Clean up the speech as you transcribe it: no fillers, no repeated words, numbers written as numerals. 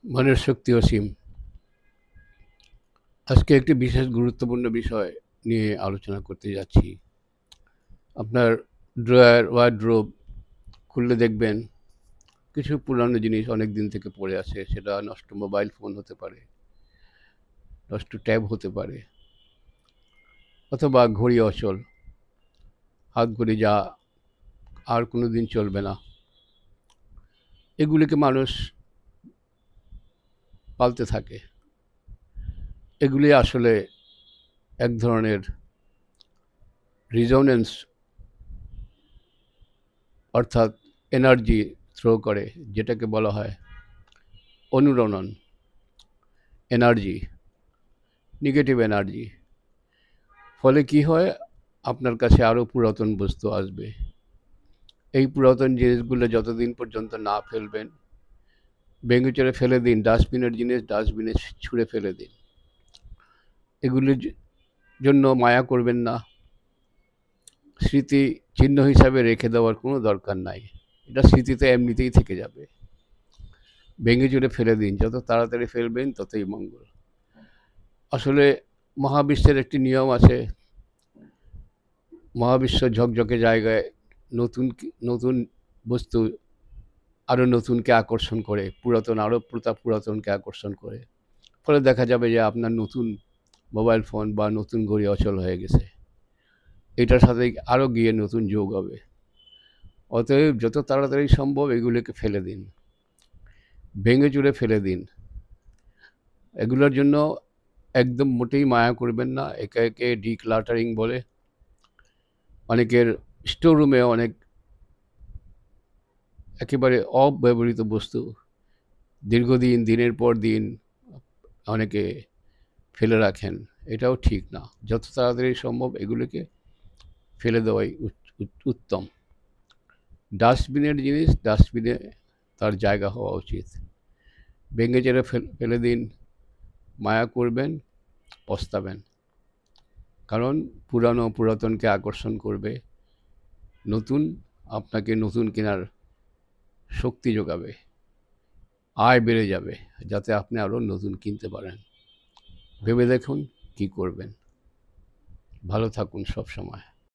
মনের শক্তি অসীম। আজকে একটি বিশেষ গুরুত্বপূর্ণ বিষয় নিয়ে আলোচনা করতে যাচ্ছি। আপনার ড্রয়ার, ওয়ারড্রোব খুললে দেখবেন কিছু পুরানো জিনিস অনেক দিন থেকে পড়ে আছে। সেটা নষ্ট মোবাইল ফোন হতে পারে, নষ্ট ট্যাব হতে পারে, অথবা ঘড়ি অচল, হাত ঘড়ি যা আর কোনো দিন চলবে না। এগুলিকে মানুষ পালতে থাকে। এগুলি আসলে এক ধরনের রিজোনেন্স, অর্থাৎ এনার্জি থ্রো করে, যেটাকে বলা হয় অনুরণন এনার্জি, নেগেটিভ এনার্জি। ফলে কি হয়, আপনার কাছে আরও পুরাতন বস্তু আসবে। এই পুরাতন জিনিসগুলো যতদিন পর্যন্ত না ফেলবেন, ভেঙে চুরে ফেলে দিন। ডাস্টবিনের জিনিস ডাস্টবিনে ছুঁড়ে ফেলে দিন। এগুলির জন্য মায়া করবেন না। স্মৃতি চিহ্ন হিসাবে রেখে দেওয়ার কোনো দরকার নাই। এটা স্মৃতিতে এমনিতেই থেকে যাবে। ভেঙে চুরে ফেলে দিন, যত তাড়াতাড়ি ফেলবেন ততই মঙ্গল। আসলে মহাবিশ্বের একটি নিয়ম আছে। মহাবিশ্ব ঝকঝকে জায়গায় নতুন নতুন বস্তু আরও নতুনকে আকর্ষণ করে, পুরাতন আরও পুরাতনকে আকর্ষণ করে। ফলে দেখা যাবে যে আপনার নতুন মোবাইল ফোন বা নতুন ঘড়ি অচল হয়ে গেছে। এটার সাথে আরও গিয়ে নতুন যোগ হবে। অতএব যত তাড়াতাড়ি সম্ভব এগুলোকে ফেলে দিন, ভেঙে চুরে ফেলে দিন। এগুলোর জন্য একদম মোটেই মায়া করবেন না। একে একে ডিক্লাটারিং বলে। অনেকের স্টোর রুমে অনেক একেবারে অব্যবহৃত বস্তু দীর্ঘদিন, দিনের পর দিন অনেকে ফেলে রাখেন। এটাও ঠিক না। যত তাড়াতাড়ি সম্ভব এগুলোকে ফেলে দেওয়াই উত্তম। ডাস্টবিনের জিনিস ডাস্টবিনে তার জায়গা হওয়া উচিত। ভেঙে চেরে ফেলে দিন। মায়া করবেন, পস্তাবেন। কারণ পুরাতনকে আকর্ষণ করবে, নতুন আপনাকে নতুন কেনার শক্তি যোগাবে, আয় বেড়ে যাবে, যাতে আপনি আরও নতুন কিনতে পারেন। ভেবে দেখুন কী করবেন। ভালো থাকুন সব সময়।